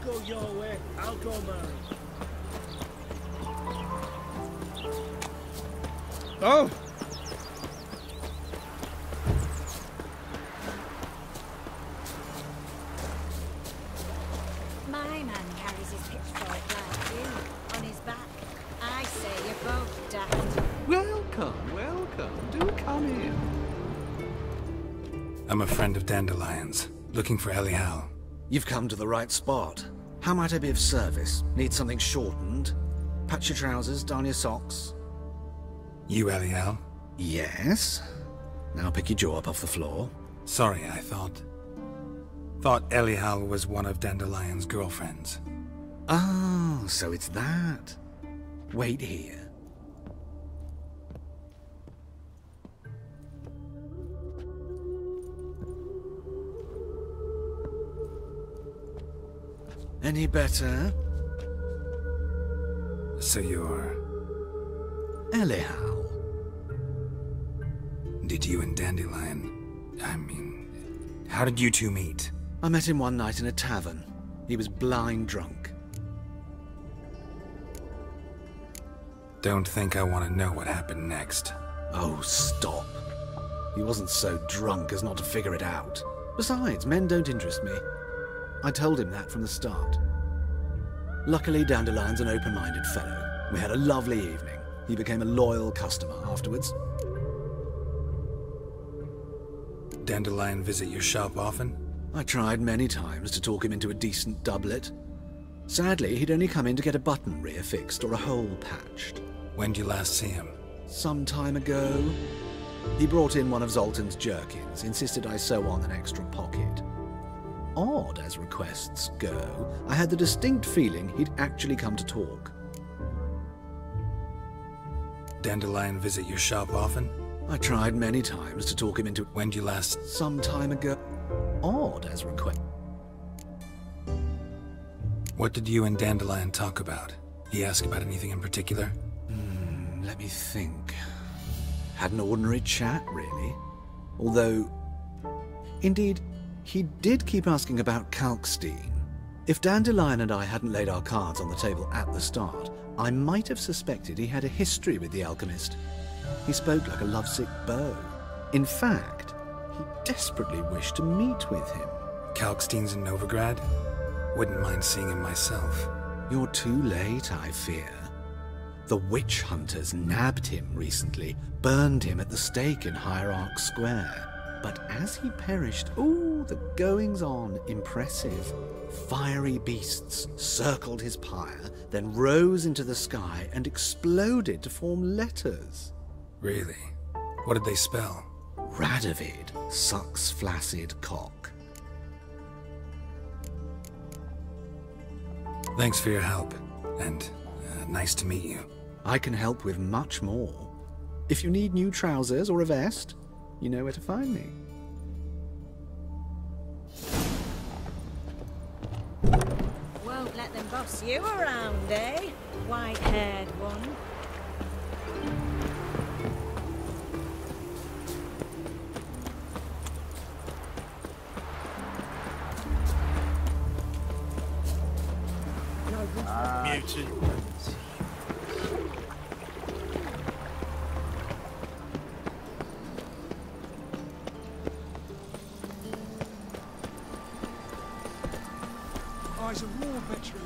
go your way, I'll go mine. Oh! My man carries his pitchfork like you, on his back. I say you're both daft. Welcome, welcome. Do come in. I'm a friend of Dandelion's, looking for Elial. You've come to the right spot. How might I be of service? Need something shortened? Patch your trousers, darn your socks. You Elial? Yes. Now pick your jaw up off the floor. Sorry, I thought Elial was one of Dandelion's girlfriends. Oh, so it's that. Wait here. Any better? So you're... Elial. Did you and Dandelion... I mean... How did you two meet? I met him one night in a tavern. He was blind drunk. Don't think I want to know what happened next. Oh, stop. He wasn't so drunk as not to figure it out. Besides, men don't interest me. I told him that from the start. Luckily, Dandelion's an open-minded fellow. We had a lovely evening. He became a loyal customer afterwards. Dandelion visit your shop often? I tried many times to talk him into a decent doublet. Sadly, he'd only come in to get a button rear fixed or a hole patched. When did you last see him? Some time ago. He brought in one of Zoltan's jerkins, insisted I sew on an extra pocket. Odd as requests go, I had the distinct feeling he'd actually come to talk. Dandelion visit your shop often? I tried many times to talk him into... When did you last... Some time ago. Odd as request... What did you and Dandelion talk about? He asked about anything in particular? Let me think. Had an ordinary chat, really. Although... Indeed, he did keep asking about Kalkstein. If Dandelion and I hadn't laid our cards on the table at the start, I might have suspected he had a history with the alchemist. He spoke like a lovesick beau. In fact, he desperately wished to meet with him. Kalkstein's in Novigrad? Wouldn't mind seeing him myself. You're too late, I fear. The witch hunters nabbed him recently, burned him at the stake in Hierarch Square. But as he perished, the goings-on impressive. Fiery beasts circled his pyre, then rose into the sky and exploded to form letters. Really? What did they spell? Radovid sucks flaccid cock. Thanks for your help, and nice to meet you. I can help with much more. If you need new trousers or a vest, you know where to find me. Won't let them boss you around, eh? White-haired one. Mutant. Eyes of war veteran.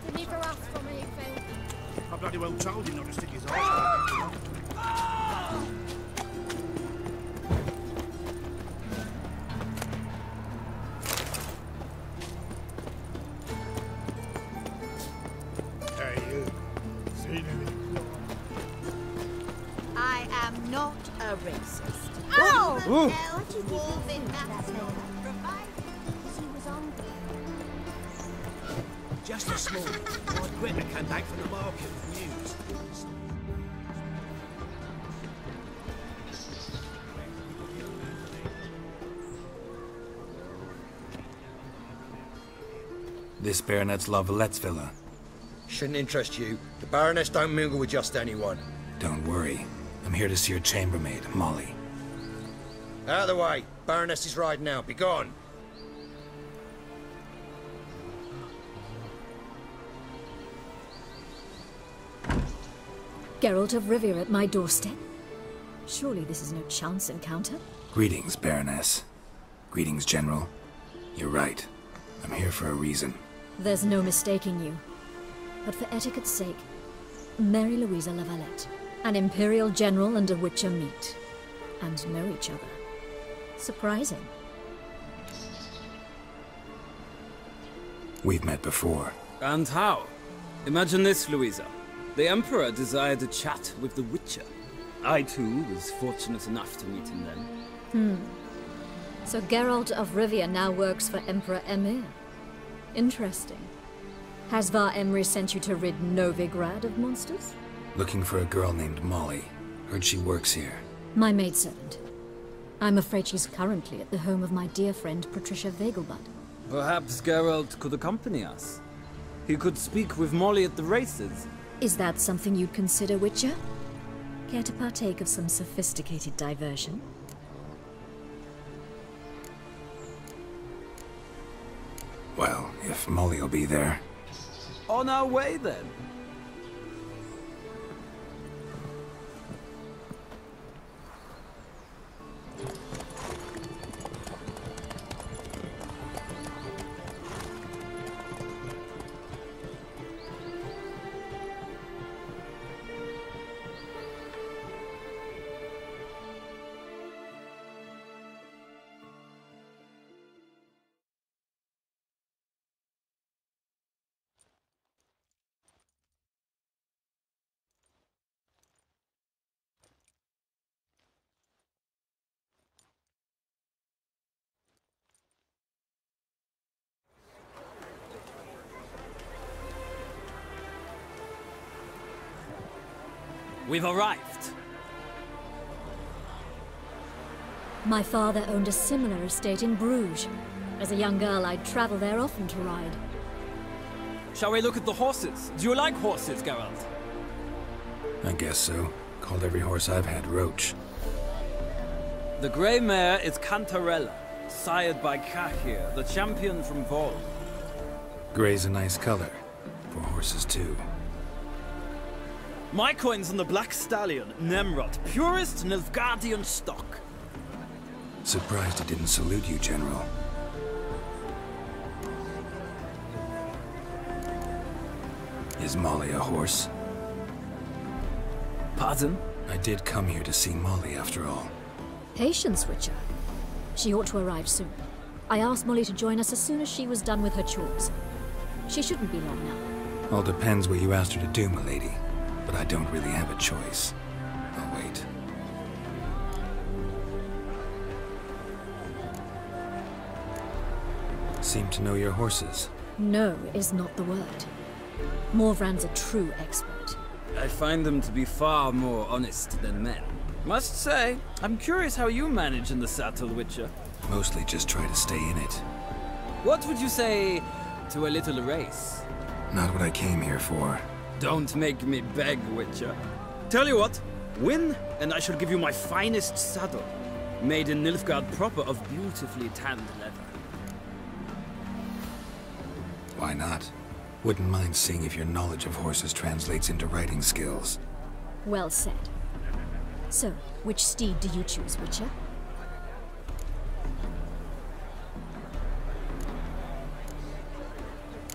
Didn't he throw off for me, Phil? I bloody well told him not to stick his arse. I am not a racist. Oh! Ooh. What do you think that's he was on. Just a small one. My Gretna came back from the market with news. This Baronet's La Vallette's villa. Shouldn't interest you. The Baroness don't mingle with just anyone. Don't worry. I'm here to see your chambermaid, Molly. Out of the way. Baroness is riding out. Be gone. Geralt of Rivia at my doorstep? Surely this is no chance encounter? Greetings, Baroness. Greetings, General. You're right. I'm here for a reason. There's no mistaking you. But for etiquette's sake, Mary Louisa Lavalette, an Imperial General and a Witcher meet, and know each other. Surprising. We've met before. And how? Imagine this, Louisa. The Emperor desired a chat with the Witcher. I, too, was fortunate enough to meet him then. So Geralt of Rivia now works for Emperor Emir. Interesting. Has Var Emry sent you to rid Novigrad of monsters? Looking for a girl named Molly. Heard she works here. My maidservant. I'm afraid she's currently at the home of my dear friend Patricia Vegelbud. Perhaps Geralt could accompany us. He could speak with Molly at the races. Is that something you'd consider, Witcher? Care to partake of some sophisticated diversion? Well, if Molly'll be there. On our way, then. We've arrived. My father owned a similar estate in Bruges. As a young girl, I'd travel there often to ride. Shall we look at the horses? Do you like horses, Geralt? I guess so. Called every horse I've had Roach. The grey mare is Cantarella, sired by Cahir, the champion from Vol. Gray's a nice color. For horses, too. My coin's on the Black Stallion, Nemrod, purest Nilfgaardian stock. Surprised he didn't salute you, General. Is Molly a horse? Pardon? I did come here to see Molly, after all. Patience, Witcher. She ought to arrive soon. I asked Molly to join us as soon as she was done with her chores. She shouldn't be long now. All depends what you asked her to do, milady. But I don't really have a choice. I'll wait. Seem to know your horses. No is not the word. Morvran's a true expert. I find them to be far more honest than men. Must say, I'm curious how you manage in the saddle, Witcher. Mostly just try to stay in it. What would you say to a little race? Not what I came here for. Don't make me beg, Witcher. Tell you what, win, and I shall give you my finest saddle. Made in Nilfgaard proper of beautifully tanned leather. Why not? Wouldn't mind seeing if your knowledge of horses translates into riding skills. Well said. So, which steed do you choose, Witcher?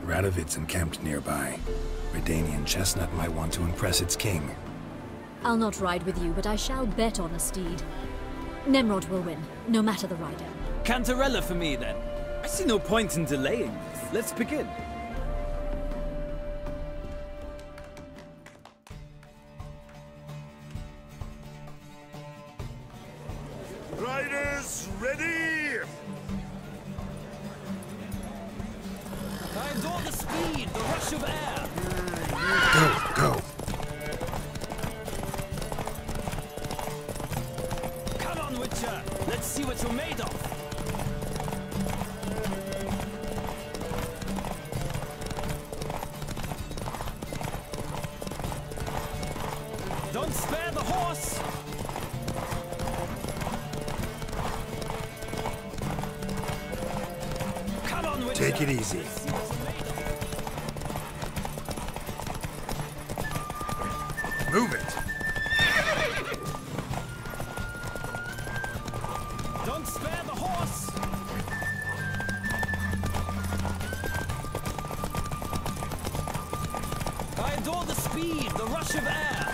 Radovid's encamped nearby. Redanian chestnut might want to impress its king. I'll not ride with you, but I shall bet on a steed. Nemrod will win, no matter the rider. Cantarella for me, then. I see no point in delaying this. Let's begin. Riders, ready! I adore the speed, the rush of air. Go! Come on, Witcher. Let's see what you're made of. Don't spare the horse. Take it easy. Move it. Don't spare the horse! I adore the speed, the rush of air.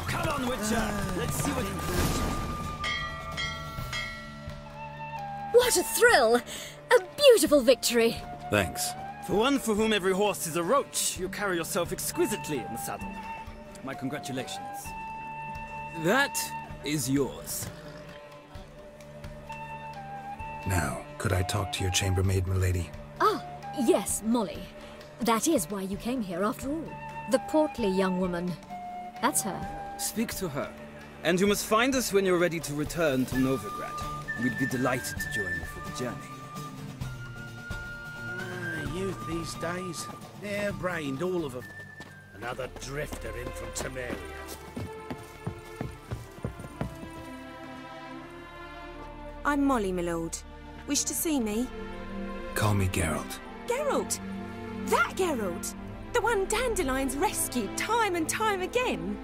Come on, Witcher. Let's see what... What a thrill! A beautiful victory! Thanks. For one for whom every horse is a roach, you carry yourself exquisitely in the saddle. My congratulations. That is yours. Now, could I talk to your chambermaid, milady? Ah, yes, Molly. That is why you came here after all. The portly young woman. That's her. Speak to her. And you must find us when you're ready to return to Novigrad. We'd be delighted to join you for the journey. Youth these days, hair-brained, all of them. Another drifter in from Temeria. I'm Molly, my lord. Wish to see me? Call me Geralt. Geralt! That Geralt! The one Dandelion's rescued time and time again!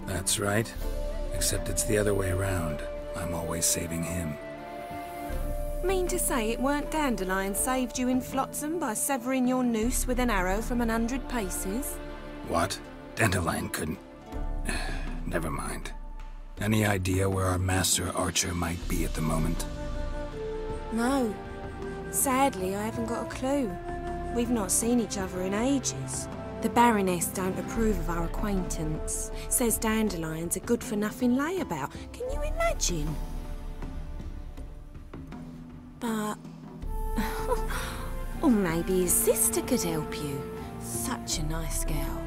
That's right. Except it's the other way around. I'm always saving him. Mean to say it weren't Dandelion saved you in Flotsam by severing your noose with an arrow from 100 paces? What? Dandelion couldn't... Never mind. Any idea where our master archer might be at the moment? No. Sadly, I haven't got a clue. We've not seen each other in ages. The Baroness don't approve of our acquaintance. Says Dandelion's a good-for-nothing layabout. Can you imagine? But... or maybe his sister could help you. Such a nice girl.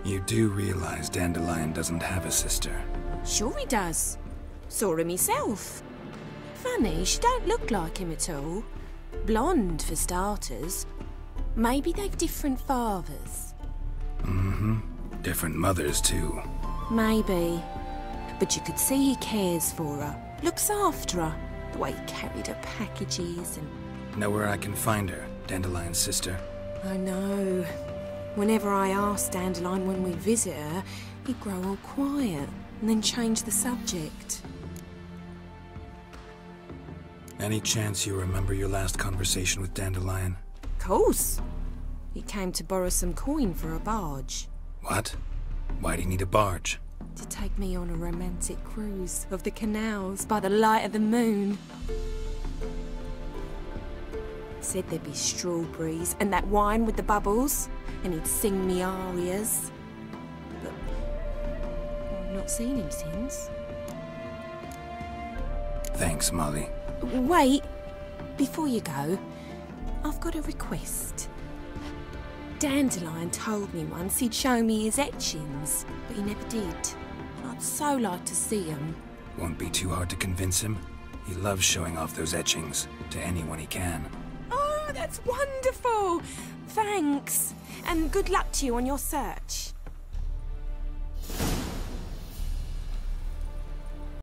You do realize Dandelion doesn't have a sister? Sure he does. Saw him himself. Funny, she don't look like him at all. Blonde, for starters. Maybe they've different fathers. Mm-hmm. Different mothers, too. Maybe. But you could see he cares for her. Looks after her. The way he carried her packages and... Know where I can find her, Dandelion's sister? I know. Whenever I ask Dandelion when we visit her, he'd grow all quiet and then change the subject. Any chance you remember your last conversation with Dandelion? Course. He came to borrow some coin for a barge. What? Why'd he need a barge? To take me on a romantic cruise of the canals by the light of the moon. Said there'd be strawberries and that wine with the bubbles, and he'd sing me arias. But I've not seen him since. Thanks, Molly. Wait, before you go, I've got a request. Dandelion told me once he'd show me his etchings, but he never did. I'd so like to see them. Won't be too hard to convince him. He loves showing off those etchings to anyone he can. Oh, that's wonderful! Thanks, and good luck to you on your search.